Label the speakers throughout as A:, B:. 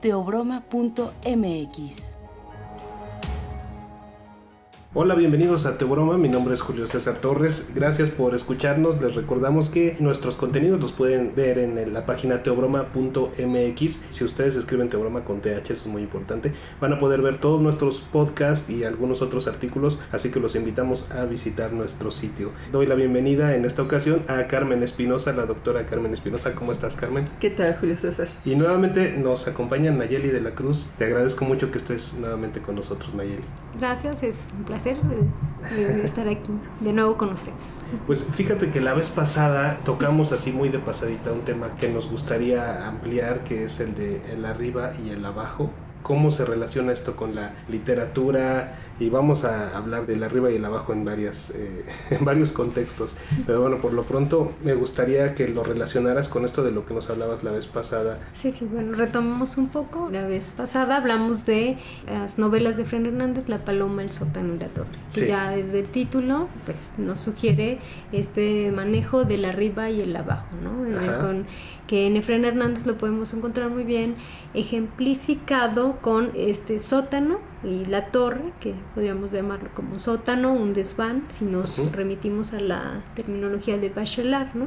A: teobroma.mx.
B: Hola, bienvenidos a Teobroma, mi nombre es Julio César Torres, gracias por escucharnos. Les recordamos que nuestros contenidos los pueden ver en la página teobroma.mx. Si ustedes escriben Teobroma con TH, eso es muy importante, van a poder ver todos nuestros podcasts y algunos otros artículos, así que los invitamos a visitar nuestro sitio. Doy la bienvenida en esta ocasión a Carmen Espinosa, la doctora Carmen Espinosa. ¿Cómo estás, Carmen?
C: ¿Qué tal, Julio César?
B: Y nuevamente nos acompaña Nayeli de la Cruz. Te agradezco mucho que estés nuevamente con nosotros, Nayeli.
D: Gracias, es un placer de estar aquí de nuevo con ustedes.
B: Pues fíjate que la vez pasada tocamos así muy de pasadita un tema que nos gustaría ampliar, que es el de el arriba y el abajo. ¿Cómo se relaciona esto con la literatura? Y vamos a hablar del arriba y el abajo en varios contextos. Pero bueno, por lo pronto me gustaría que lo relacionaras con esto de lo que nos hablabas la vez pasada.
D: Sí, bueno, retomemos un poco. La vez pasada hablamos de las novelas de Efraín Hernández, La Paloma, El Sótano y la Torre. Sí. Que ya desde el título pues nos sugiere este manejo del arriba y el abajo, ¿no? Que en Efraín Hernández lo podemos encontrar muy bien ejemplificado con este sótano y la torre, que podríamos llamarlo como sótano, un desván, si nos remitimos a la terminología de Bachelard, ¿no?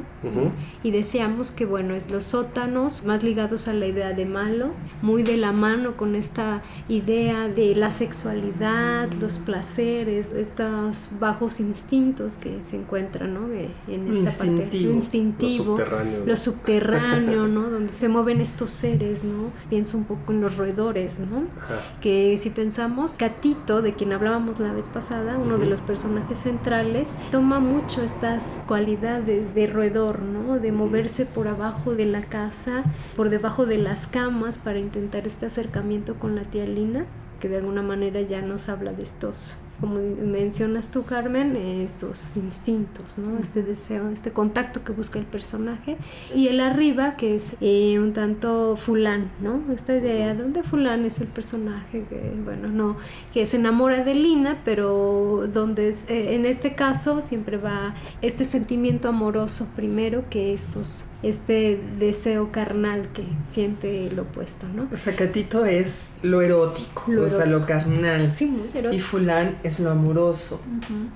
D: Y deseamos que, bueno, es los sótanos más ligados a la idea de malo, muy de la mano con esta idea de la sexualidad, los placeres, estos bajos instintos que se encuentran, ¿no? En esta parte, lo instintivo, lo subterráneo, ¿no? Donde se mueven estos seres, ¿no? Pienso un poco en los roedores, ¿no? Que si pensamos, Catito, de quien hablábamos la vez pasada, uno de los personajes centrales, toma mucho estas cualidades de roedor, ¿no? De moverse por abajo de la casa, por debajo de las camas para intentar este acercamiento con la tía Lina, que de alguna manera ya nos habla de estos, como mencionas tú, Carmen, estos instintos, ¿no? Este deseo, este contacto que busca el personaje. Y el arriba, que es un tanto Fulán, ¿no? Esta idea donde Fulán es el personaje que, bueno, no, que se enamora de Lina, pero donde en este caso siempre va este sentimiento amoroso primero que este deseo carnal que siente el opuesto, ¿no?
C: O sea, Catito es lo erótico, lo carnal.
D: Sí, muy erótico.
C: Y Fulán es lo amoroso,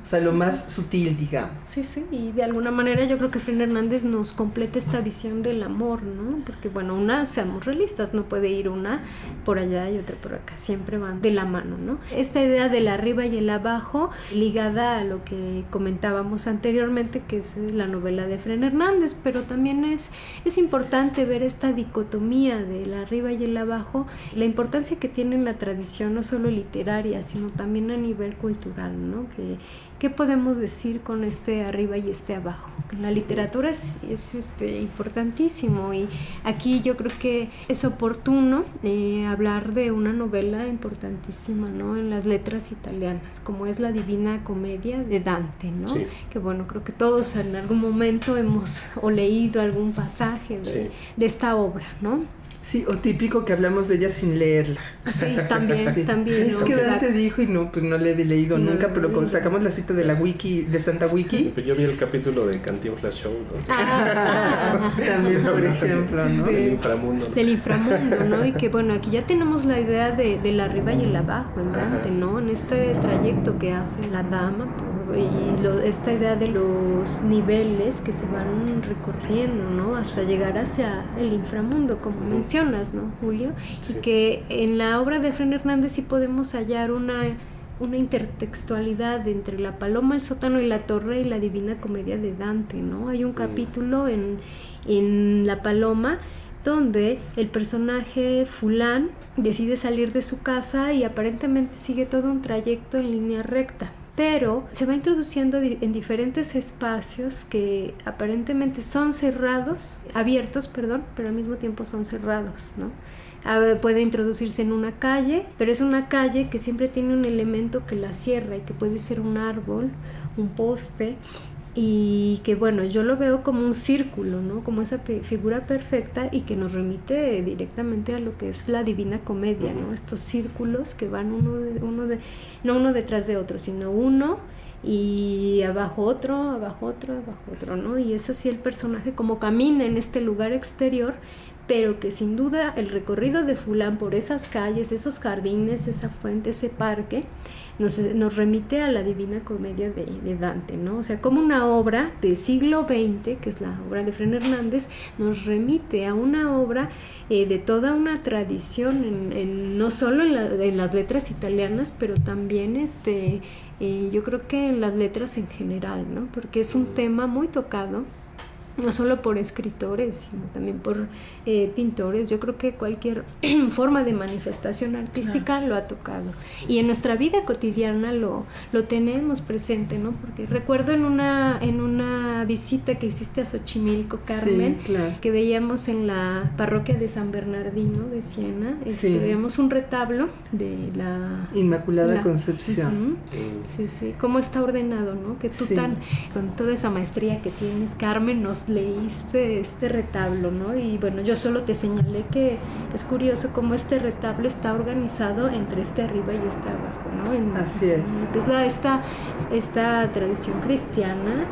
C: o sea, lo más sutil, digamos.
D: Sí, y de alguna manera yo creo que Efraín Hernández nos completa esta visión del amor, ¿no? Porque, bueno, seamos realistas, no puede ir una por allá y otra por acá, siempre van de la mano, ¿no? Esta idea del arriba y el abajo, ligada a lo que comentábamos anteriormente, que es la novela de Efraín Hernández, pero también es importante ver esta dicotomía del arriba y el abajo, la importancia que tiene en la tradición, no solo literaria, sino también a nivel cultural, ¿no? ¿Qué podemos decir con este arriba y este abajo? Que en la literatura es importantísimo, y aquí yo creo que es oportuno hablar de una novela importantísima, ¿no? En las letras italianas, como es la Divina Comedia de Dante, ¿no? Sí. Que, bueno, creo que todos en algún momento hemos leído algún pasaje de esta obra, ¿no?
C: Sí, o típico que hablamos de ella sin leerla.
D: Sí, también.
C: Es que Dante dijo, y no le he leído nunca, pero cuando sacamos la cita de la wiki, de Santa Wiki.
B: Pues yo vi el capítulo de Cantinflas Show, ¿no?
C: También, por ejemplo, ¿no?
B: Del inframundo, ¿no?
D: Del inframundo, ¿no? Y que, bueno, aquí ya tenemos la idea del arriba y el abajo en Dante, ¿no? En este trayecto que hace la dama esta idea de los niveles que se van recorriendo, ¿no? Hasta llegar hacia el inframundo, como mencionas, ¿no, Julio? Sí. Y que en la obra de Efraín Hernández sí podemos hallar una intertextualidad entre La Paloma, El Sótano y la Torre y la Divina Comedia de Dante, ¿no? Hay un capítulo en La Paloma donde el personaje Fulán decide salir de su casa y aparentemente sigue todo un trayecto en línea recta, pero se va introduciendo en diferentes espacios que aparentemente son abiertos, pero al mismo tiempo son cerrados, ¿no? Puede introducirse en una calle, pero es una calle que siempre tiene un elemento que la cierra y que puede ser un árbol, un poste, y que, bueno, yo lo veo como un círculo, ¿no? Como esa figura perfecta, y que nos remite directamente a lo que es la Divina Comedia, ¿no? Estos círculos que van no uno detrás de otro, sino uno y abajo otro, ¿no? Y es así el personaje como camina en este lugar exterior, pero que sin duda el recorrido de Fulán por esas calles, esos jardines, esa fuente, ese parque, nos remite a la Divina Comedia de Dante, ¿no? O sea, como una obra del siglo XX, que es la obra de Fren Hernández, nos remite a una obra de toda una tradición, no solo en las letras italianas, pero también yo creo que en las letras en general, ¿no? Porque es un tema muy tocado, no solo por escritores, sino también por pintores. Yo creo que cualquier forma de manifestación artística lo ha tocado. Y en nuestra vida cotidiana lo tenemos presente, ¿no? Porque recuerdo en una visita que hiciste a Xochimilco, Carmen,
C: sí, claro,
D: que veíamos en la parroquia de San Bernardino de Siena,
C: sí,
D: veíamos un retablo de la
C: Inmaculada Concepción.
D: Sí, cómo está ordenado, ¿no? Que tú con toda esa maestría que tienes, Carmen, nos leíste este retablo, ¿no? Y bueno, yo solo te señalé que es curioso cómo este retablo está organizado entre arriba y abajo, ¿no?
C: Así es.
D: Que es esta tradición cristiana,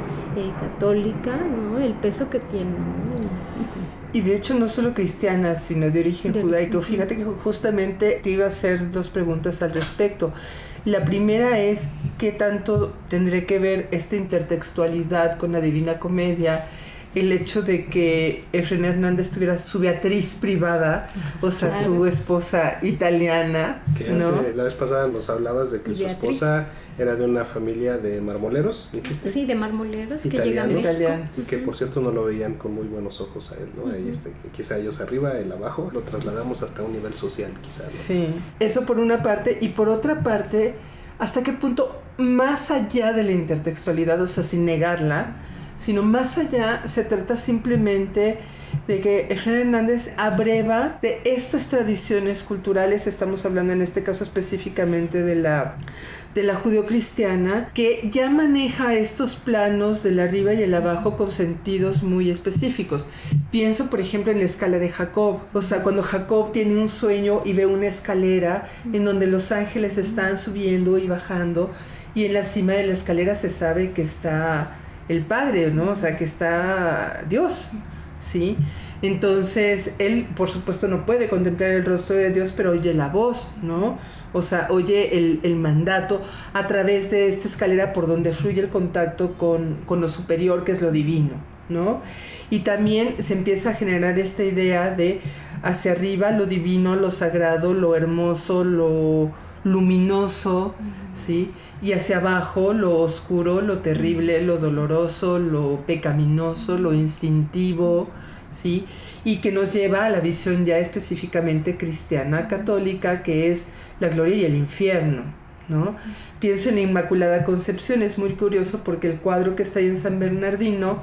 D: católica, ¿no? El peso que tiene, ¿no?
C: Y de hecho no solo cristiana, sino de origen judaico. Fíjate que justamente te iba a hacer 2 preguntas al respecto. La primera es, ¿qué tanto tendré que ver esta intertextualidad con la Divina Comedia? El hecho de que Fren Hernández tuviera su Beatriz privada, o sea, claro, su esposa italiana,
B: que
C: ¿no?
B: La vez pasada nos hablabas de que Beatriz, su esposa era de una familia de marmoleros, ¿dijiste?
D: Sí, de marmoleros
B: italianos,
D: que llegan a México.
B: Y que por cierto no lo veían con muy buenos ojos a él, ¿no? Ahí quizá ellos arriba, él abajo, lo trasladamos hasta un nivel social, quizá, ¿no?
C: Sí, eso por una parte, y por otra parte, ¿hasta qué punto, más allá de la intertextualidad, o sea, sin negarla, sino más allá, se trata simplemente de que Fren Hernández abreva de estas tradiciones culturales? Estamos hablando en este caso específicamente de la judeocristiana, que ya maneja estos planos del arriba y el abajo con sentidos muy específicos. Pienso, por ejemplo, en la escala de Jacob. O sea, cuando Jacob tiene un sueño y ve una escalera en donde los ángeles están subiendo y bajando, y en la cima de la escalera se sabe que está el Padre, ¿no? O sea, que está Dios, ¿sí? Entonces, él, por supuesto, no puede contemplar el rostro de Dios, pero oye la voz, ¿no? O sea, oye el mandato a través de esta escalera por donde fluye el contacto con lo superior, que es lo divino, ¿no? Y también se empieza a generar esta idea de hacia arriba lo divino, lo sagrado, lo hermoso, lo luminoso, ¿sí? Y hacia abajo lo oscuro, lo terrible, lo doloroso, lo pecaminoso, lo instintivo, ¿sí? Y que nos lleva a la visión ya específicamente cristiana católica, que es la gloria y el infierno, ¿no? Pienso en la Inmaculada Concepción. Es muy curioso porque el cuadro que está ahí en San Bernardino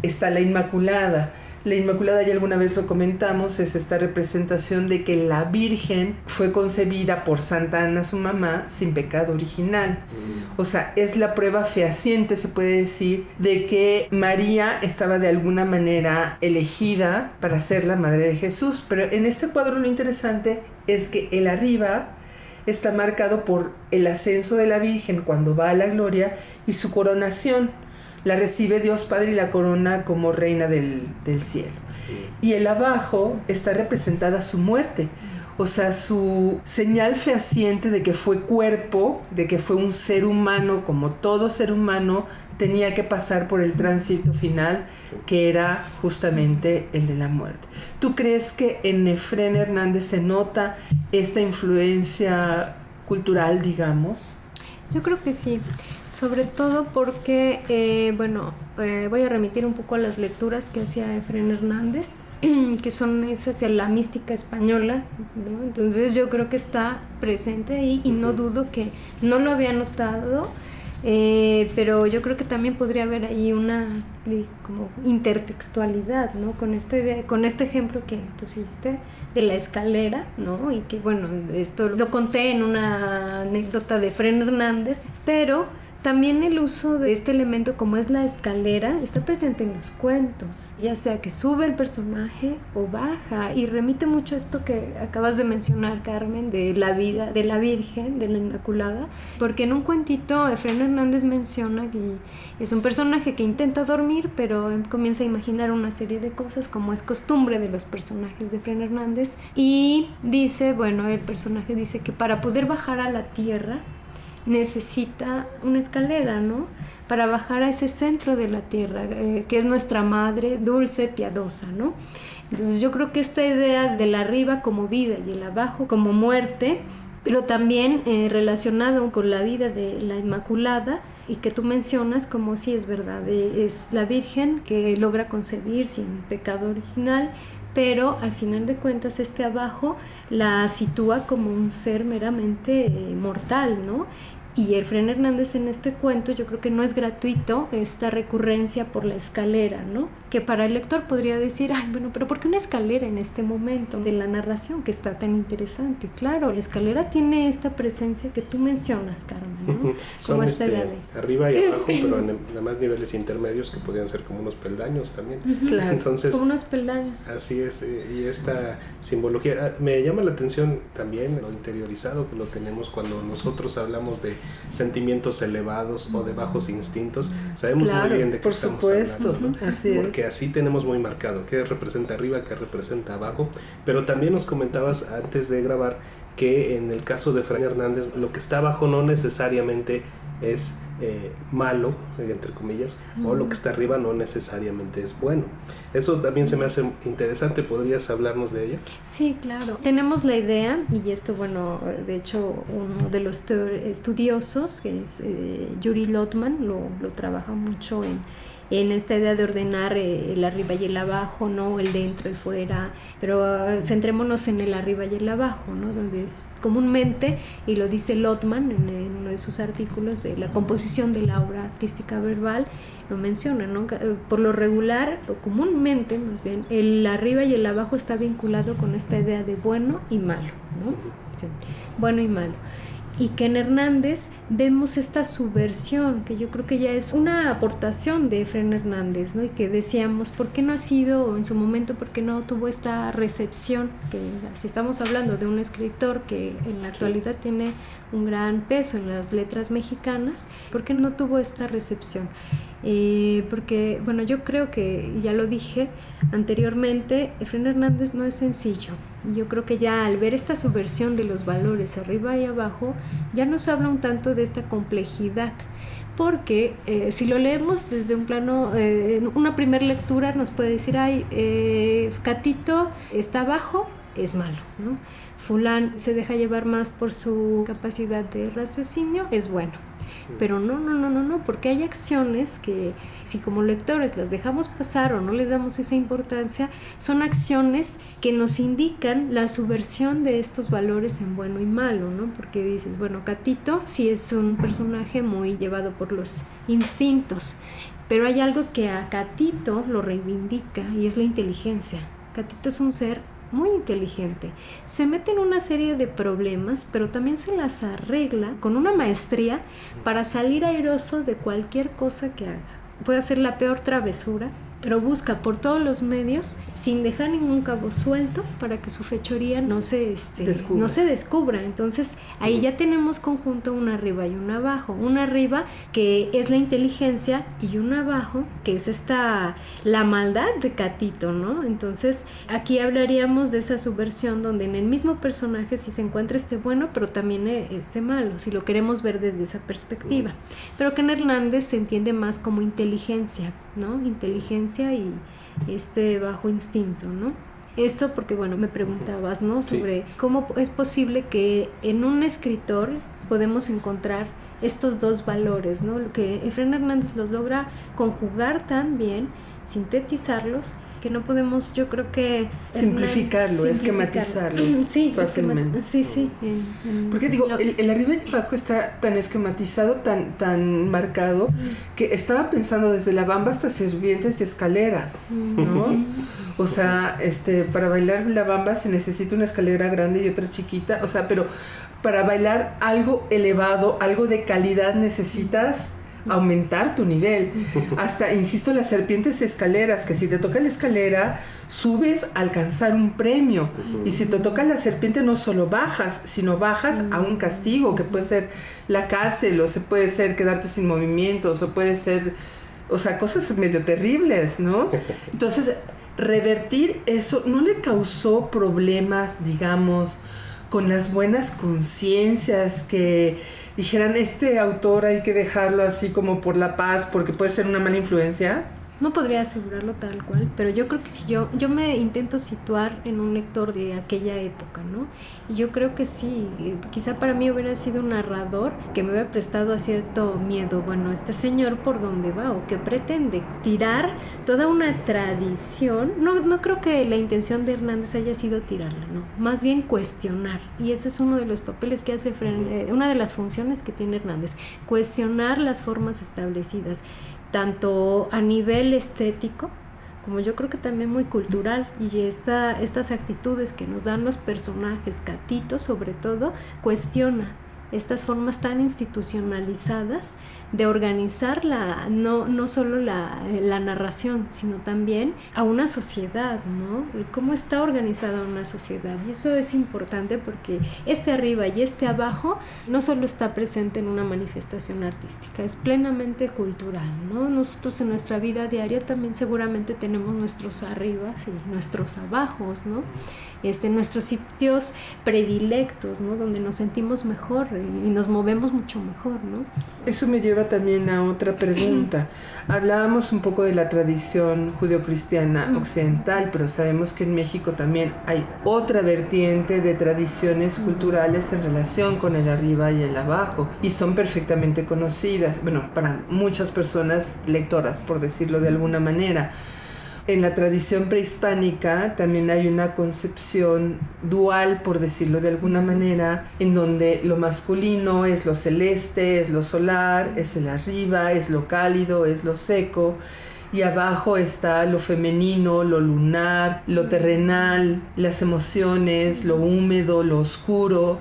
C: está la Inmaculada. La Inmaculada, ya alguna vez lo comentamos, es esta representación de que la Virgen fue concebida por Santa Ana, su mamá, sin pecado original. O sea, es la prueba fehaciente, se puede decir, de que María estaba de alguna manera elegida para ser la madre de Jesús. Pero en este cuadro lo interesante es que el arriba está marcado por el ascenso de la Virgen cuando va a la gloria y su coronación. La recibe Dios Padre y la corona como reina del cielo. Y el abajo está representada su muerte, o sea, su señal fehaciente de que fue cuerpo, de que fue un ser humano, como todo ser humano tenía que pasar por el tránsito final, que era justamente el de la muerte. ¿Tú crees que en Fren Hernández se nota esta influencia cultural, digamos?
D: Yo creo que sí, sobre todo porque, voy a remitir un poco a las lecturas que hacía Fren Hernández, que son hacia la mística española, ¿no? Entonces yo creo que está presente ahí y no dudo que no lo había notado, pero yo creo que también podría haber ahí una como intertextualidad, ¿no? Con este ejemplo que pusiste de la escalera, ¿no? Y que bueno, esto lo conté en una anécdota de Fren Hernández, pero También el uso de este elemento como es la escalera está presente en los cuentos, ya sea que sube el personaje o baja, y remite mucho a esto que acabas de mencionar, Carmen, de la vida de la Virgen, de la Inmaculada, porque en un cuentito Efraín Hernández menciona que es un personaje que intenta dormir, pero comienza a imaginar una serie de cosas como es costumbre de los personajes de Efraín Hernández, y dice, bueno, el personaje dice que para poder bajar a la tierra necesita una escalera, ¿no? Para bajar a ese centro de la tierra, que es nuestra madre dulce, piadosa, ¿no? Entonces yo creo que esta idea del arriba como vida y el abajo como muerte, pero también relacionado con la vida de la Inmaculada, y que tú mencionas como sí es verdad, es la Virgen que logra concebir sin pecado original, pero al final de cuentas este abajo la sitúa como un ser meramente mortal, ¿no? Y Efraín Hernández en este cuento yo creo que no es gratuito esta recurrencia por la escalera, ¿no? Que para el lector podría decir, ay, bueno, pero ¿por qué una escalera en este momento de la narración que está tan interesante? Claro, la escalera tiene esta presencia que tú mencionas, Carmen, ¿no?
B: Como esta idea de arriba y abajo, pero en además niveles intermedios que podrían ser como unos peldaños también.
D: Claro,
B: entonces,
D: como unos peldaños.
B: Así es, y esta simbología me llama la atención también lo interiorizado que lo tenemos cuando nosotros hablamos de sentimientos elevados o de bajos instintos. Sabemos muy bien de qué estamos hablando, ¿no?
C: Así
B: porque así tenemos muy marcado qué representa arriba, qué representa abajo. Pero también nos comentabas antes de grabar que en el caso de Efraín Hernández lo que está abajo no necesariamente es malo, entre comillas, o lo que está arriba no necesariamente es bueno. Eso también se me hace interesante. ¿Podrías hablarnos de ello?
D: Sí, claro. Tenemos la idea, y esto, bueno, de hecho, uno de los estudiosos, que es Yuri Lotman, lo trabaja mucho en esta idea de ordenar el arriba y el abajo, ¿no? El dentro, el fuera, pero centrémonos en el arriba y el abajo, ¿no? Donde comúnmente, y lo dice Lotman en uno de sus artículos de la composición de la obra artística verbal, lo menciona, ¿no? Por lo regular, o comúnmente más bien, el arriba y el abajo está vinculado con esta idea de bueno y malo, ¿no? Sí, bueno y malo. Y que en Hernández vemos esta subversión, que yo creo que ya es una aportación de Efraín Hernández, ¿no? Y que decíamos, ¿por qué no ha sido en su momento, por qué no tuvo esta recepción? Que si estamos hablando de un escritor que en la actualidad tiene un gran peso en las letras mexicanas, ¿por qué no tuvo esta recepción? Porque, bueno, yo creo que, ya lo dije anteriormente, Efraín Hernández no es sencillo. Yo creo que ya al ver esta subversión de los valores arriba y abajo, ya nos habla un tanto de esta complejidad. Porque si lo leemos desde un plano, una primera lectura nos puede decir, ay, Catito está abajo, es malo, ¿no? Fulán se deja llevar más por su capacidad de raciocinio, es bueno. Pero no, porque hay acciones que si como lectores las dejamos pasar o no les damos esa importancia, son acciones que nos indican la subversión de estos valores en bueno y malo, ¿no? Porque dices, bueno, Catito sí es un personaje muy llevado por los instintos, pero hay algo que a Catito lo reivindica y es la inteligencia. Catito es un ser muy inteligente, se mete en una serie de problemas, pero también se las arregla con una maestría para salir airoso de cualquier cosa que haga. Puede hacer la peor travesura, pero busca por todos los medios, sin dejar ningún cabo suelto, para que su fechoría no se descubra. Entonces ahí ya tenemos conjunto un arriba y un abajo. Un arriba que es la inteligencia y un abajo que es la maldad de Catito, ¿no? Entonces aquí hablaríamos de esa subversión donde en el mismo personaje sí se encuentra este bueno, pero también este malo, si lo queremos ver desde esa perspectiva. Pero que en Hernández se entiende más como inteligencia, ¿no? Inteligencia y este bajo instinto, ¿no? Esto porque, bueno, me preguntabas, ¿no? Sobre cómo es posible que en un escritor podemos encontrar estos dos valores, ¿no? Lo que Efraín Hernández los logra conjugar tan bien, sintetizarlos, que no podemos, yo creo que
C: simplificarlo, esquematizarlo
D: sí,
C: fácilmente.
D: Sí.
C: Porque digo, el arriba y abajo está tan esquematizado, tan marcado, que estaba pensando desde la bamba hasta sirvientes y escaleras, ¿no? O sea, para bailar la bamba se necesita una escalera grande y otra chiquita, o sea, pero para bailar algo elevado, algo de calidad, necesitas aumentar tu nivel. Hasta, insisto, las serpientes escaleras, que si te toca la escalera, subes a alcanzar un premio. Y si te toca la serpiente, no solo bajas, sino bajas a un castigo, que puede ser la cárcel, o se puede ser quedarte sin movimientos, o puede ser, o sea, cosas medio terribles, ¿no? Entonces, revertir eso no le causó problemas, digamos, con las buenas conciencias que dijeran, este autor hay que dejarlo así como por la paz porque puede ser una mala influencia.
D: No podría asegurarlo tal cual, pero yo creo que si yo me intento situar en un lector de aquella época, ¿no? Y yo creo que sí, quizá para mí hubiera sido un narrador que me hubiera prestado a cierto miedo. Bueno, este señor por dónde va o qué pretende, tirar toda una tradición. No creo que la intención de Hernández haya sido tirarla, no, más bien cuestionar. Y ese es uno de los papeles que hace, una de las funciones que tiene Hernández, cuestionar las formas establecidas, tanto a nivel estético, como yo creo que también muy cultural, y estas actitudes que nos dan los personajes, Catito sobre todo, cuestiona estas formas tan institucionalizadas de organizar no solo la narración, sino también a una sociedad, ¿no? Cómo está organizada una sociedad. Y eso es importante porque este arriba y este abajo no solo está presente en una manifestación artística, es plenamente cultural, ¿no? Nosotros en nuestra vida diaria también seguramente tenemos nuestros arribas y nuestros abajos, ¿no? Nuestros sitios predilectos, ¿no? Donde nos sentimos mejor y nos movemos mucho mejor, ¿no?
C: Eso me lleva también a otra pregunta. Hablábamos un poco de la tradición judeocristiana occidental, pero sabemos que en México también hay otra vertiente de tradiciones culturales en relación con el arriba y el abajo, y son perfectamente conocidas, bueno, para muchas personas lectoras, por decirlo de alguna manera. En la tradición prehispánica también hay una concepción dual, por decirlo de alguna manera, en donde lo masculino es lo celeste, es lo solar, es el arriba, es lo cálido, es lo seco, y abajo está lo femenino, lo lunar, lo terrenal, las emociones, lo húmedo, lo oscuro.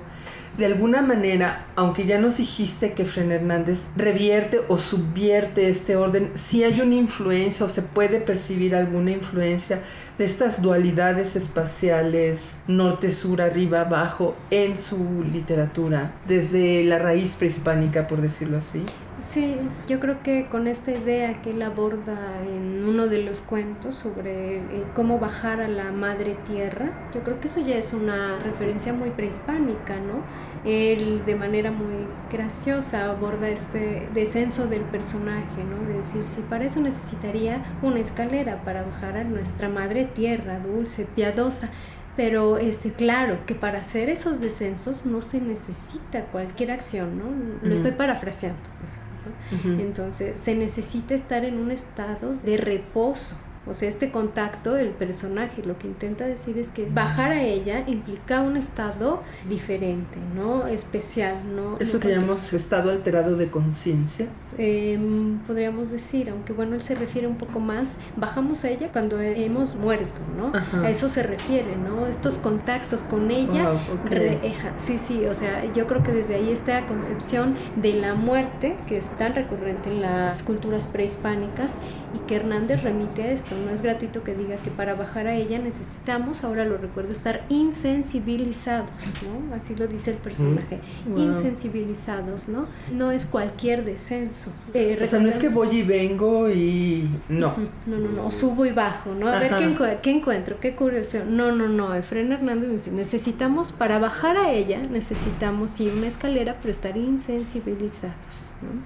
C: De alguna manera, aunque ya nos dijiste que Fren Hernández revierte o subvierte este orden, sí hay una influencia o se puede percibir alguna influencia de estas dualidades espaciales, norte, sur, arriba, abajo, en su literatura, desde la raíz prehispánica, por decirlo así.
D: Sí, yo creo que con esta idea que él aborda en uno de los cuentos sobre cómo bajar a la madre tierra, yo creo que eso ya es una referencia muy prehispánica, ¿no? Él de manera muy graciosa aborda este descenso del personaje, ¿no? De decir, si para eso necesitaría una escalera para bajar a nuestra madre tierra, dulce, piadosa. Pero claro que para hacer esos descensos no se necesita cualquier acción, ¿no? Lo estoy parafraseando. Entonces se necesita estar en un estado de reposo. O sea, este contacto del personaje lo que intenta decir es que bajar a ella implica un estado diferente, ¿no? Especial, ¿no?
C: Eso que llamamos estado alterado de conciencia.
D: Podríamos decir, aunque bueno, él se refiere un poco más, bajamos a ella cuando hemos muerto, ¿no? Ajá. A eso se refiere, ¿no? Estos contactos con ella.
C: Wow, okay.
D: Sí, o sea, yo creo que desde ahí esta concepción de la muerte que es tan recurrente en las culturas prehispánicas y que Hernández remite a esto. No es gratuito que diga que para bajar a ella necesitamos, ahora lo recuerdo, estar insensibilizados, ¿no? Así lo dice el personaje, insensibilizados, ¿no? No es cualquier descenso.
C: O sea, no es que voy y vengo y no.
D: No, subo y bajo, ¿no? A ver qué encuentro, qué curioso. No, Efrén Hernández dice, necesitamos, para bajar a ella, necesitamos sí una escalera, pero estar insensibilizados. ¿no?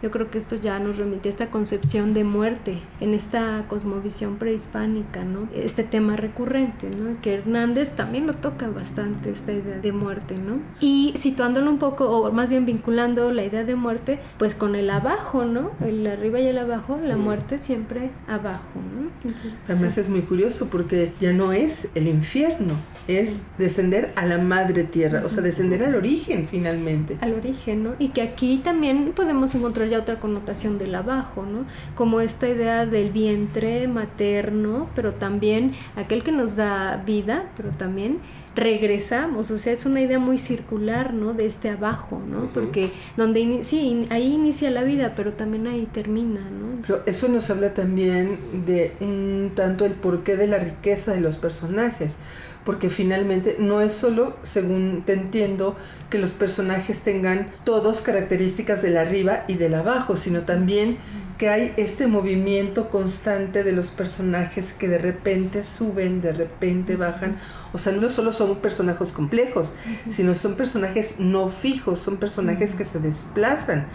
D: Yo creo que esto ya nos remite a esta concepción de muerte en esta cosmovisión prehispánica, ¿no? Este tema recurrente, ¿no? Que Hernández también lo toca bastante, esta idea de muerte, ¿no? Y situándolo un poco, o más bien vinculando la idea de muerte, pues con el abajo, ¿no? El arriba y el abajo, la muerte siempre abajo, ¿no? Entonces,
C: además es muy curioso porque ya no es el infierno, es descender a la madre tierra, o sea, descender al origen finalmente.
D: Al origen, ¿no? Y que aquí también podemos encontrar ya otra connotación del abajo, ¿no? Como esta idea del vientre materno, pero también aquel que nos da vida, pero también regresamos, o sea, es una idea muy circular, ¿no? De este abajo, ¿no? Porque donde sí, ahí inicia la vida, pero también ahí termina, ¿no?
C: Pero eso nos habla también de un tanto el porqué de la riqueza de los personajes, porque finalmente no es solo, según te entiendo, que los personajes tengan todos características del arriba y del abajo, sino también que hay este movimiento constante de los personajes que de repente suben, de repente bajan. O sea, no solo son personajes complejos, sino son personajes no fijos, son personajes que se desplazan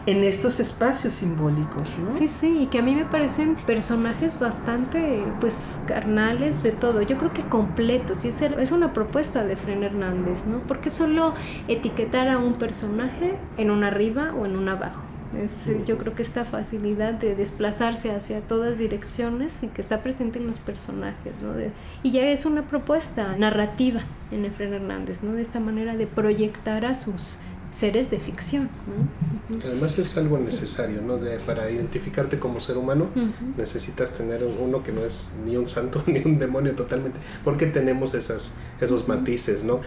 C: en estos espacios simbólicos, ¿no?
D: Sí, sí, y que a mí me parecen personajes bastante, pues, carnales de todo. Yo creo que completos, y es una propuesta de Fren Hernández, ¿no? Porque solo etiquetar a un personaje en un arriba o en un abajo. Yo creo que esta facilidad de desplazarse hacia todas direcciones y que está presente en los personajes, ¿no? Y ya es una propuesta narrativa en Efrén Hernández, ¿no? De esta manera de proyectar a sus seres de ficción, ¿no?
B: Además es algo necesario, ¿no? Para identificarte como ser humano necesitas tener uno que no es ni un santo ni un demonio totalmente, porque tenemos esos matices, ¿no?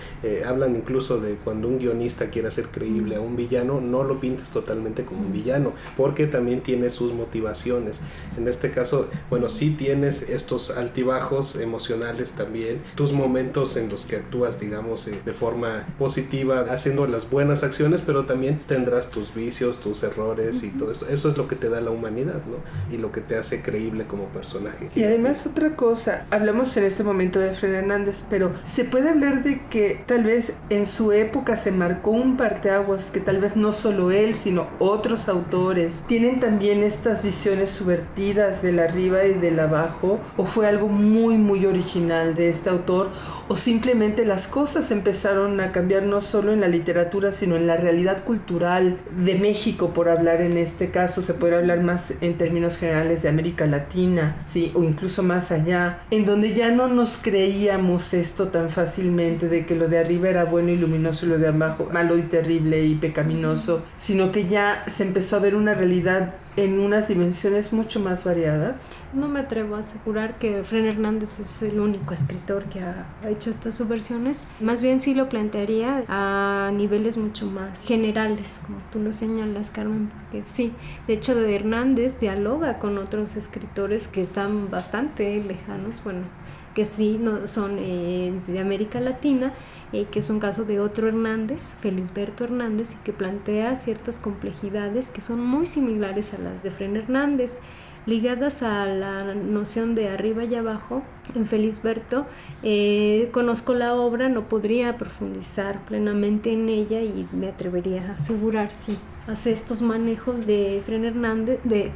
B: Hablan incluso de cuando un guionista quiere hacer creíble a un villano, no lo pintes totalmente como un villano, porque también tiene sus motivaciones. En este caso, bueno, sí tienes estos altibajos emocionales también, tus momentos en los que actúas, digamos, de forma positiva, haciendo las buenas acciones, pero también tendrás tus vicios, tus errores y todo eso. Eso es lo que te da la humanidad, ¿no? Y lo que te hace creíble como personaje.
C: Y además otra cosa, hablamos en este momento de Efrén Hernández, pero se puede hablar de que tal vez en su época se marcó un parteaguas, que tal vez no solo él, sino otros autores tienen también estas visiones subvertidas del arriba y del abajo, o fue algo muy muy original de este autor, o simplemente las cosas empezaron a cambiar no solo en la literatura, sino en la realidad cultural de México, por hablar en este caso. Se puede hablar más en términos generales de América Latina, sí, o incluso más allá, en donde ya no nos creíamos esto tan fácilmente de que lo de arriba era bueno y luminoso y lo de abajo malo y terrible y pecaminoso, sino que ya se empezó a ver una realidad en unas dimensiones mucho más variadas.
D: No me atrevo a asegurar que Fren Hernández es el único escritor que ha hecho estas subversiones. Más bien sí lo plantearía a niveles mucho más generales, como tú lo señalas, Carmen, porque sí, de hecho de Hernández dialoga con otros escritores que están bastante lejanos, bueno, que sí no son de América Latina, que es un caso de otro Hernández, Felisberto Hernández, y que plantea ciertas complejidades que son muy similares a las de Fren Hernández, ligadas a la noción de arriba y abajo. En Felisberto conozco la obra, no podría profundizar plenamente en ella y me atrevería a asegurar sí hace estos manejos de Fren Hernández, de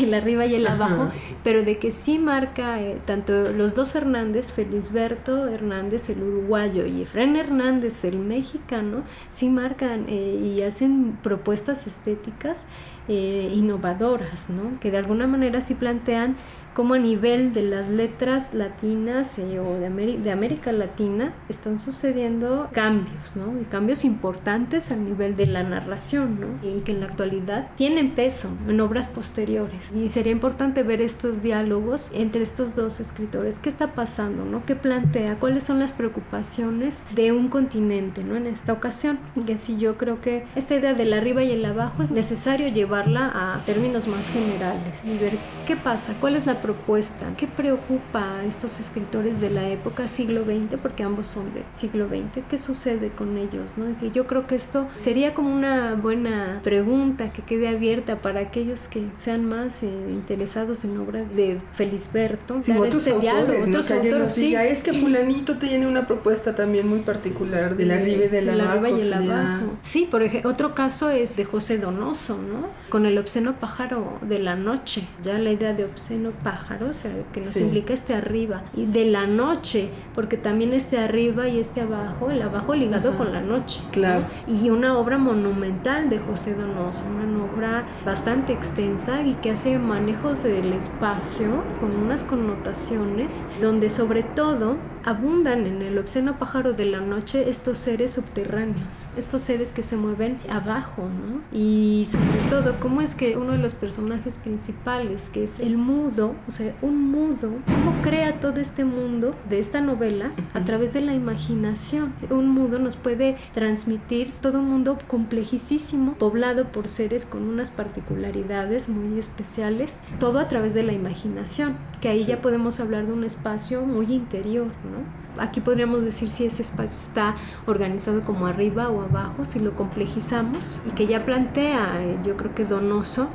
D: el arriba y el abajo, pero de que sí marca tanto los dos Hernández, Felisberto Hernández el uruguayo y Fren Hernández el mexicano, sí marcan y hacen propuestas estéticas innovadoras, ¿no? Que de alguna manera sí plantean cómo a nivel de las letras latinas o de América Latina están sucediendo cambios, ¿no? Y cambios importantes a nivel de la narración, ¿no? Y que en la actualidad tienen peso en obras posteriores. Y sería importante ver estos diálogos entre estos dos escritores. ¿Qué está pasando, no? ¿Qué plantea? ¿Cuáles son las preocupaciones de un continente, ¿no? En esta ocasión. Y así yo creo que esta idea del arriba y el abajo es necesario llevar llevarla a términos más generales y ver qué pasa, cuál es la propuesta, qué preocupa a estos escritores de la época siglo XX, porque ambos son de siglo XX, qué sucede con ellos, ¿no? Y que yo creo que esto sería como una buena pregunta que quede abierta para aquellos que sean más interesados en obras de Felisberto.
C: Sí, otros
D: este
C: autores,
D: diálogo,
C: ¿no?
D: otros autores, sí.
C: Es que fulanito tiene una propuesta también muy particular del arriba y del abajo.
D: Sí, por ejemplo, otro caso es de José Donoso, ¿no? Con el obsceno pájaro de la noche. Ya la idea de obsceno pájaro, o sea, que nos implica este arriba y de la noche, porque también este arriba y este abajo, el abajo ligado con la noche.
C: Claro.
D: ¿No? Y una obra monumental de José Donoso, una obra bastante extensa y que hace manejos del espacio con unas connotaciones donde sobre todo abundan en el obsceno pájaro de la noche estos seres subterráneos, estos seres que se mueven abajo, ¿no? Y sobre todo, cómo es que uno de los personajes principales, que es el mudo, o sea, un mudo, cómo crea todo este mundo de esta novela a través de la imaginación. Un mudo nos puede transmitir todo un mundo complejísimo, poblado por seres con unas particularidades muy especiales, todo a través de la imaginación, que ahí ya podemos hablar de un espacio muy interior, ¿no? Aquí podríamos decir si ese espacio está organizado como arriba o abajo, si lo complejizamos, y que ya plantea, yo creo que Donoso,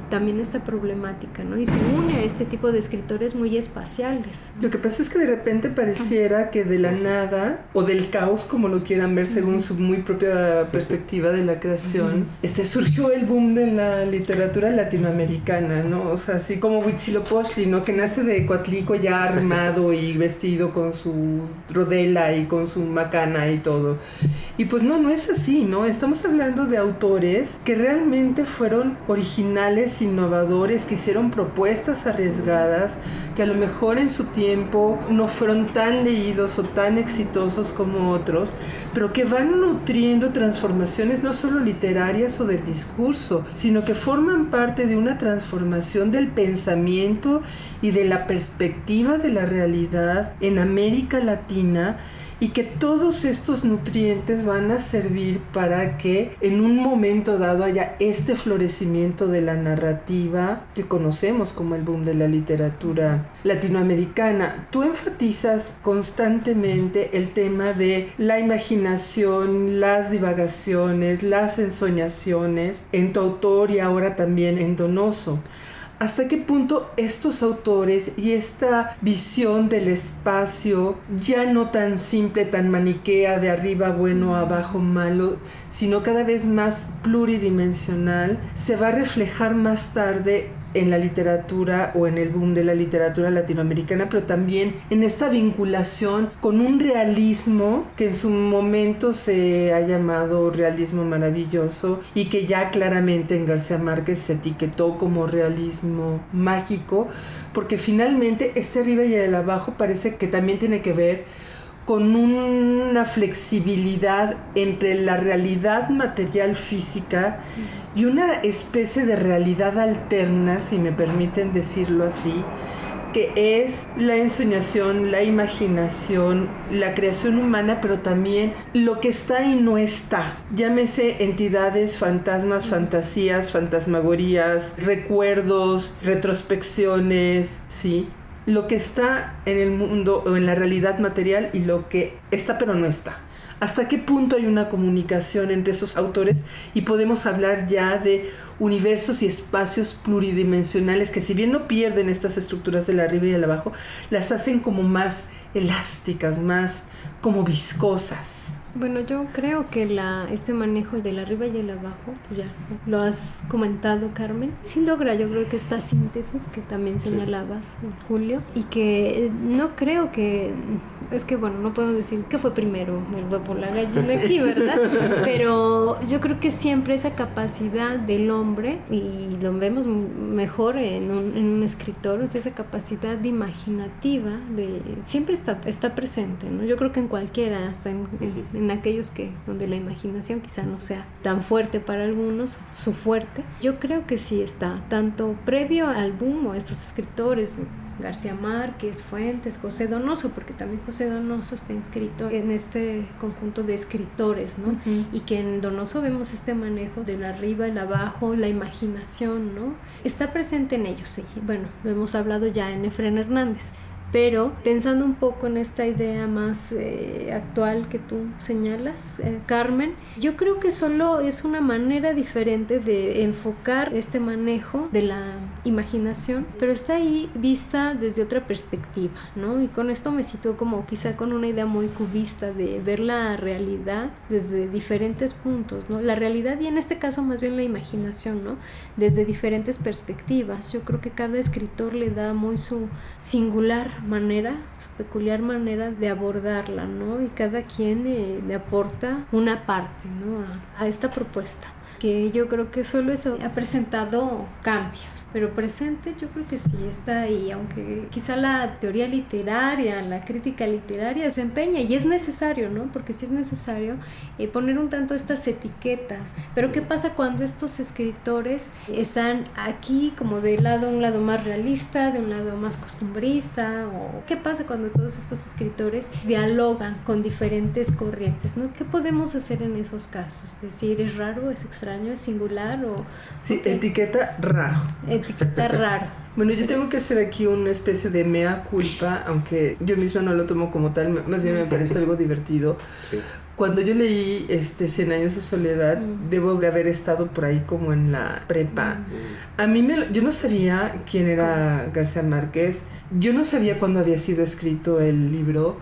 D: también esta problemática, ¿no? Y se une a este tipo de escritores muy espaciales.
C: Lo que pasa es que de repente pareciera que de la nada, o del caos, como lo quieran ver según su muy propia perspectiva de la creación, surgió el boom de la literatura latinoamericana, ¿no? O sea, así como Huitzilopochtli, ¿no? Que nace de Coatlico ya armado y vestido con su rodela y con su macana y todo. Y pues no es así, ¿no? Estamos hablando de autores que realmente fueron originales, innovadores, que hicieron propuestas arriesgadas, que a lo mejor en su tiempo no fueron tan leídos o tan exitosos como otros, pero que van nutriendo transformaciones no solo literarias o del discurso, sino que forman parte de una transformación del pensamiento y de la perspectiva de la realidad en América Latina, y que todos estos nutrientes van a servir para que en un momento dado haya este florecimiento de la narrativa que conocemos como el boom de la literatura latinoamericana. Tú enfatizas constantemente el tema de la imaginación, las divagaciones, las ensoñaciones en tu autor y ahora también en Donoso. ¿Hasta qué punto estos autores y esta visión del espacio ya no tan simple, tan maniquea, de arriba bueno, abajo malo, sino cada vez más pluridimensional, se va a reflejar más tarde en la literatura o en el boom de la literatura latinoamericana, pero también en esta vinculación con un realismo que en su momento se ha llamado realismo maravilloso y que ya claramente en García Márquez se etiquetó como realismo mágico, porque finalmente este arriba y el abajo parece que también tiene que ver con una flexibilidad entre la realidad material física y una especie de realidad alterna, si me permiten decirlo así, que es la ensoñación, la imaginación, la creación humana, pero también lo que está y no está. Llámese entidades, fantasmas, fantasías, fantasmagorías, recuerdos, retrospecciones, ¿sí? Lo que está en el mundo o en la realidad material y lo que está pero no está. ¿Hasta qué punto hay una comunicación entre esos autores? Y podemos hablar ya de universos y espacios pluridimensionales que, si bien no pierden estas estructuras del arriba y del abajo, las hacen como más elásticas, más como viscosas.
D: Bueno, yo creo que este manejo del arriba y el abajo, pues ya lo has comentado, Carmen, sí logra, yo creo que esta síntesis que también señalabas, Julio, y que no creo que, es que bueno, no podemos decir que fue primero el huevo o la gallina aquí, ¿verdad? Pero yo creo que siempre esa capacidad del hombre, y lo vemos mejor en un escritor, o sea, esa capacidad imaginativa siempre está presente, ¿no? Yo creo que en cualquiera, hasta en aquellos donde la imaginación quizá no sea tan fuerte para algunos, su fuerte, yo creo que sí está, tanto previo al boom o estos escritores García Márquez, Fuentes, José Donoso, porque también José Donoso está inscrito en este conjunto de escritores, ¿no? Y que en Donoso vemos este manejo del arriba, el abajo, la imaginación, ¿no? Está presente en ellos, sí. Bueno, lo hemos hablado ya en Efrén Hernández. Pero pensando un poco en esta idea más actual que tú señalas, Carmen, yo creo que solo es una manera diferente de enfocar este manejo de la imaginación, pero está ahí vista desde otra perspectiva, ¿no? Y con esto me sitúo como quizá con una idea muy cubista de ver la realidad desde diferentes puntos, ¿no? La realidad y en este caso más bien la imaginación, ¿no? Desde diferentes perspectivas. Yo creo que cada escritor le da muy su singular manera, su peculiar manera de abordarla, ¿no? Y cada quien le aporta una parte, ¿no? a esta propuesta, que yo creo que solo eso ha presentado cambios, pero presente yo creo que sí está ahí, aunque quizá la teoría literaria, la crítica literaria se empeña, y es necesario, ¿no? Porque sí es necesario poner un tanto estas etiquetas. Pero ¿qué pasa cuando estos escritores están aquí como de un lado más realista, de un lado más costumbrista? ¿O qué pasa cuando todos estos escritores dialogan con diferentes corrientes, ¿no? ¿Qué podemos hacer en esos casos? Decir, ¿es raro, es extraño, es singular? O
C: sí,
D: okay.
C: Etiqueta raro.
D: Etiqueta raro.
C: Bueno, yo tengo que hacer aquí una especie de mea culpa, aunque yo misma no lo tomo como tal, más bien me parece algo divertido.
B: Sí.
C: Cuando yo leí 100 años de soledad, debo de haber estado por ahí como en la prepa. A mí yo no sabía quién era García Márquez, yo no sabía cuándo había sido escrito el libro.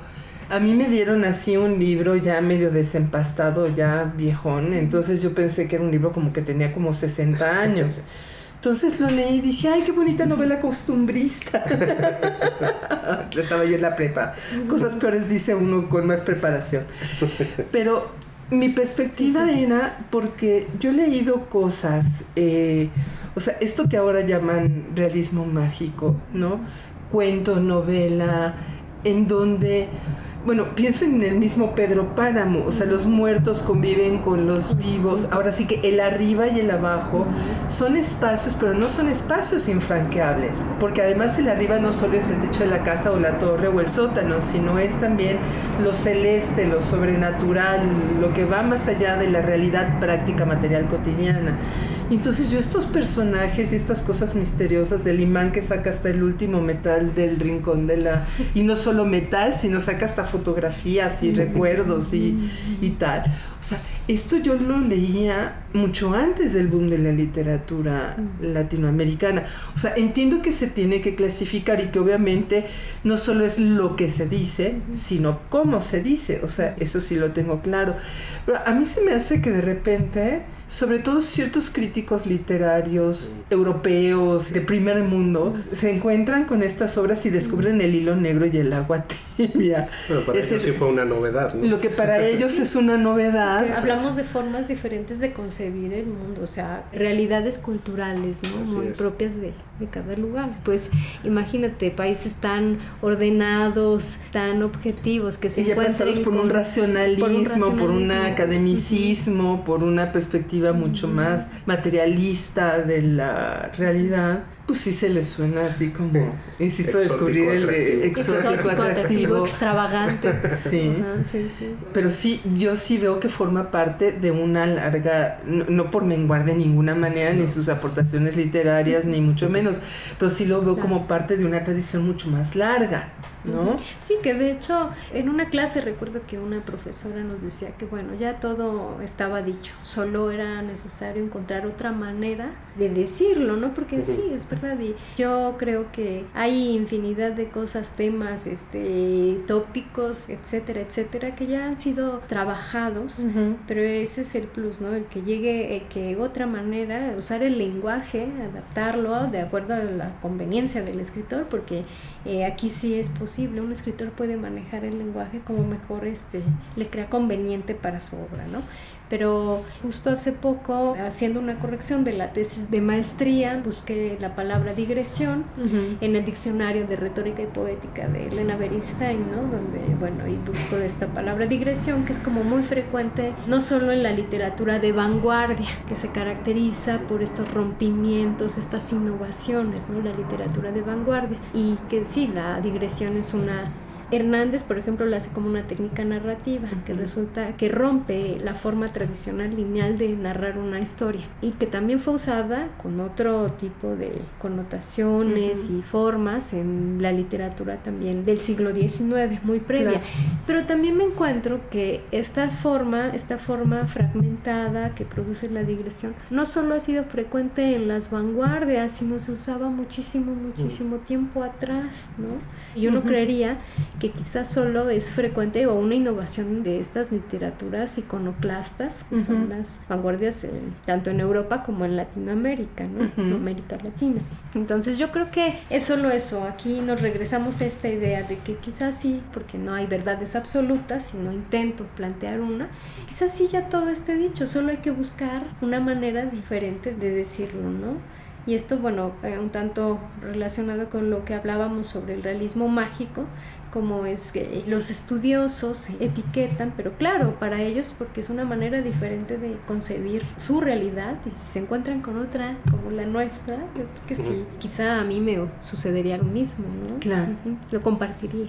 C: A mí me dieron así un libro ya medio desempastado, ya viejón, entonces yo pensé que era un libro como que tenía como 60 años. Entonces lo leí y dije, ¡ay, qué bonita novela costumbrista! Estaba yo en la prepa. Cosas peores dice uno con más preparación. Pero mi perspectiva era porque yo he leído cosas, o sea, esto que ahora llaman realismo mágico, ¿no? Cuento, novela, en donde... Bueno, pienso en el mismo Pedro Páramo, o sea, los muertos conviven con los vivos. Ahora sí que el arriba y el abajo son espacios, pero no son espacios infranqueables, porque además el arriba no solo es el techo de la casa o la torre o el sótano, sino es también lo celeste, lo sobrenatural, lo que va más allá de la realidad práctica material cotidiana. Entonces yo estos personajes y estas cosas misteriosas del imán que saca hasta el último metal del rincón de la... Y no solo metal, sino saca hasta fotografías y recuerdos y tal. O sea, esto yo lo leía mucho antes del boom de la literatura latinoamericana. O sea, entiendo que se tiene que clasificar y que obviamente no solo es lo que se dice, sino cómo se dice. O sea, eso sí lo tengo claro. Pero a mí se me hace que de repente... Sobre todo ciertos críticos literarios europeos de primer mundo se encuentran con estas obras y descubren el hilo negro y el agua tibia.
B: Bueno, para ellos sí fue una novedad, ¿no?
C: Lo que para ellos
D: sí.
C: Es una novedad.
D: Porque hablamos de formas diferentes de concebir el mundo, o sea, realidades culturales, ¿no?
B: Así
D: muy
B: es.
D: propias de cada lugar. Pues imagínate, países tan ordenados, tan objetivos, que se
C: y ya
D: encuentran
C: pasados por un racionalismo, por un academicismo, por una perspectiva mucho más materialista de la realidad, pues sí se les suena así como, insisto,
B: Exótico,
C: descubrir el
B: atractivo.
C: exótico, atractivo,
D: extravagante.
C: Sí.
D: Ajá, sí.
C: Pero sí, yo sí veo que forma parte de una larga, no por menguar de ninguna manera, ni sus aportaciones literarias, ni mucho menos, pero sí lo veo como parte de una tradición mucho más larga, ¿no?
D: Sí, que de hecho en una clase recuerdo que una profesora nos decía que bueno, ya todo estaba dicho, solo era necesario encontrar otra manera de decirlo, ¿no? Porque sí, es verdad, y yo creo que hay infinidad de cosas, temas, tópicos, etcétera, que ya han sido trabajados, pero ese es el plus, ¿no? El que llegue, que otra manera, usar el lenguaje, adaptarlo de acuerdo a la conveniencia del escritor, porque aquí sí es posible, un escritor puede manejar el lenguaje como mejor le crea conveniente para su obra, ¿no? Pero justo hace poco, haciendo una corrección de la tesis de maestría, busqué la palabra digresión en el diccionario de retórica y poética de Elena Beristain, ¿no? Donde, bueno, y busco esta palabra digresión, que es como muy frecuente, no solo en la literatura de vanguardia, que se caracteriza por estos rompimientos, estas innovaciones, ¿no? La literatura de vanguardia, y que sí, la digresión es una... Hernández, por ejemplo, la hace como una técnica narrativa que resulta que rompe la forma tradicional lineal de narrar una historia, y que también fue usada con otro tipo de connotaciones y formas en la literatura también del siglo XIX, muy previa. Claro. Pero también me encuentro que esta forma fragmentada que produce la digresión no solo ha sido frecuente en las vanguardias, sino se usaba muchísimo tiempo atrás, ¿no? Yo no creería que quizás solo es frecuente o una innovación de estas literaturas iconoclastas, que son las vanguardias tanto en Europa como en Latinoamérica, ¿no? América Latina. Entonces yo creo que es solo eso. Aquí nos regresamos a esta idea de que quizás sí, porque no hay verdades absolutas, sino intento plantear una, quizás sí ya todo esté dicho, solo hay que buscar una manera diferente de decirlo, ¿no? Y esto, bueno, un tanto relacionado con lo que hablábamos sobre el realismo mágico, como es que los estudiosos etiquetan, pero claro, para ellos porque es una manera diferente de concebir su realidad, y si se encuentran con otra como la nuestra, yo creo que sí, quizá a mí me sucedería lo mismo, ¿no?
C: Claro.
D: Lo compartiría.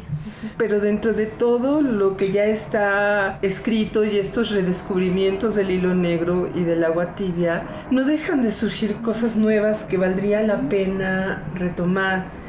C: Pero dentro de todo lo que ya está escrito y estos redescubrimientos del hilo negro y del agua tibia, no dejan de surgir cosas nuevas que valdría la pena retomar.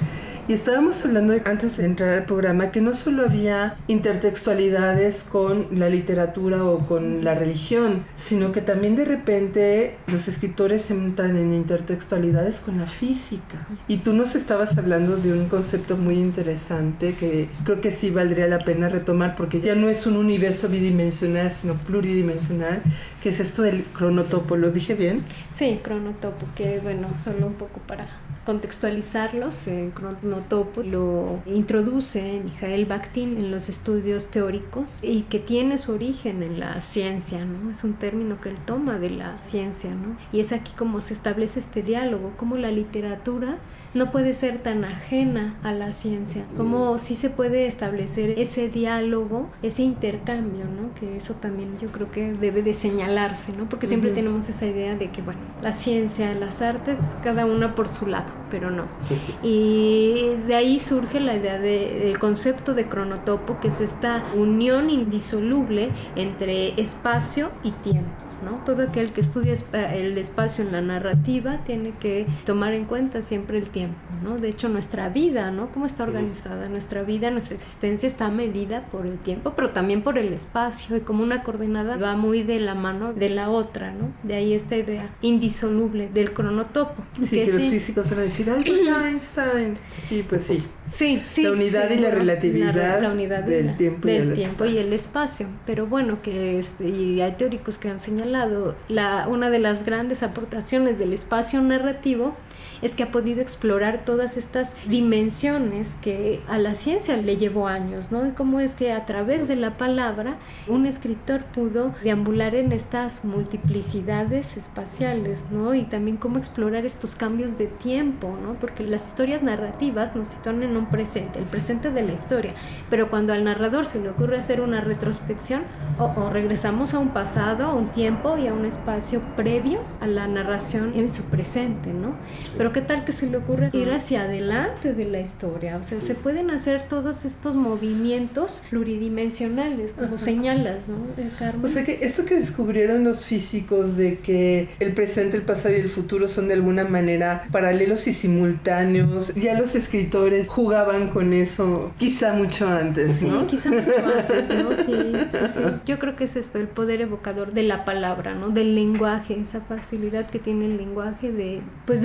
C: Y estábamos hablando antes de entrar al programa que no solo había intertextualidades con la literatura o con la religión, sino que también de repente los escritores entran en intertextualidades con la física. Y tú nos estabas hablando de un concepto muy interesante que creo que sí valdría la pena retomar, porque ya no es un universo bidimensional, sino pluridimensional, que es esto del cronotopo. ¿Lo dije bien?
D: Sí, cronotopo, que bueno, solo un poco para contextualizarlos, cronotopo lo introduce Mikhail Bakhtin en los estudios teóricos y que tiene su origen en la ciencia, ¿no? Es un término que él toma de la ciencia, ¿no? Y es aquí como se establece este diálogo, cómo la literatura no puede ser tan ajena a la ciencia, cómo sí se puede establecer ese diálogo, ese intercambio, ¿no? Que eso también yo creo que debe de señalarse, ¿no? Porque siempre tenemos esa idea de que, bueno, la ciencia, las artes, cada una por su lado, pero no. Y de ahí surge la idea del concepto de cronotopo, que es esta unión indisoluble entre espacio y tiempo, ¿no? Todo aquel que estudia el espacio en la narrativa tiene que tomar en cuenta siempre el tiempo, ¿no? De hecho, nuestra vida, ¿no? Cómo está organizada nuestra vida, nuestra existencia está medida por el tiempo, pero también por el espacio, y como una coordenada va muy de la mano de la otra, ¿no? De ahí esta idea indisoluble del cronotopo.
C: Sí, que los físicos van a decir, Albert Einstein. Sí, pues sí.
D: Sí,
C: la unidad y la relatividad
D: la unidad
C: del tiempo
D: y el espacio. Pero bueno, que y hay teóricos que han señalado una de las grandes aportaciones del espacio narrativo es que ha podido explorar todas estas dimensiones que a la ciencia le llevó años, ¿no? Y cómo es que a través de la palabra un escritor pudo deambular en estas multiplicidades espaciales, ¿no? Y también cómo explorar estos cambios de tiempo, ¿no? Porque las historias narrativas nos sitúan en un presente, el presente de la historia, pero cuando al narrador se le ocurre hacer una retrospección, o regresamos a un pasado, a un tiempo y a un espacio previo a la narración en su presente, ¿no? Pero ¿qué tal que se le ocurre ir hacia adelante de la historia? O sea, se pueden hacer todos estos movimientos pluridimensionales, como señalas, ¿no, Carmen?
C: O sea, que esto que descubrieron los físicos de que el presente, el pasado y el futuro son de alguna manera paralelos y simultáneos, ya los escritores jugaban con eso quizá mucho antes, ¿no?
D: Sí, quizá mucho antes, ¿no? Sí. Yo creo que es esto, el poder evocador de la palabra, ¿no? Del lenguaje, esa facilidad que tiene el lenguaje de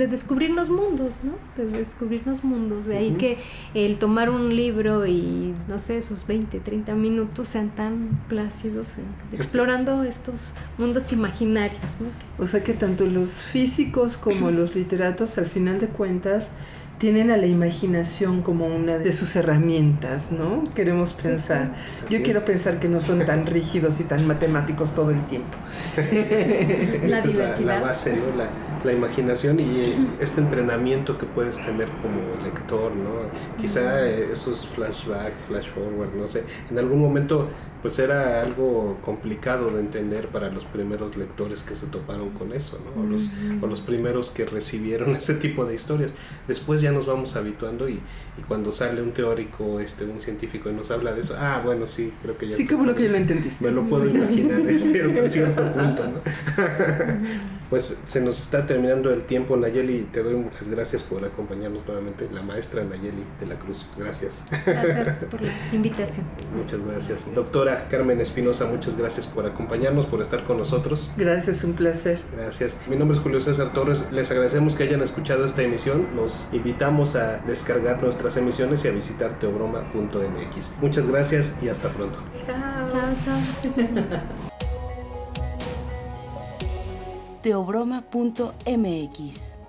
D: descubrirnos mundos, ¿no? De descubrirnos mundos. De ahí que el tomar un libro y, no sé, esos 20, 30 minutos sean tan plácidos explorando estos mundos imaginarios, ¿no?
C: O sea que tanto los físicos como los literatos, al final de cuentas, tienen a la imaginación como una de sus herramientas, ¿no? Queremos pensar. Yo quiero pensar que no son tan rígidos y tan matemáticos todo el tiempo.
D: La
B: Esa
D: diversidad.
B: es la base, ¿no? La imaginación y este entrenamiento que puedes tener como lector, ¿no? Quizá esos flashback, flash forward, no sé, en algún momento pues era algo complicado de entender para los primeros lectores que se toparon con eso, ¿no? O los primeros que recibieron ese tipo de historias. Después ya nos vamos habituando y cuando sale un teórico, un científico y nos habla de eso, bueno, sí, creo que ya...
C: Sí, qué bueno que ya lo entendiste.
B: Me lo puedo imaginar hasta cierto punto, ¿no? Pues se nos está terminando el tiempo, Nayeli, te doy las gracias por acompañarnos nuevamente, la maestra Nayeli de la Cruz, gracias.
D: Gracias por la invitación.
B: Muchas gracias. Doctora Carmen Espinosa, muchas gracias por acompañarnos, por estar con nosotros.
C: Gracias, un placer.
B: Gracias. Mi nombre es Julio César Torres, les agradecemos que hayan escuchado esta emisión, los invitamos a descargar nuestras emisiones y a visitar teobroma.mx. Muchas gracias y hasta pronto.
C: Chao.
D: Chao, chao.
A: teobroma.mx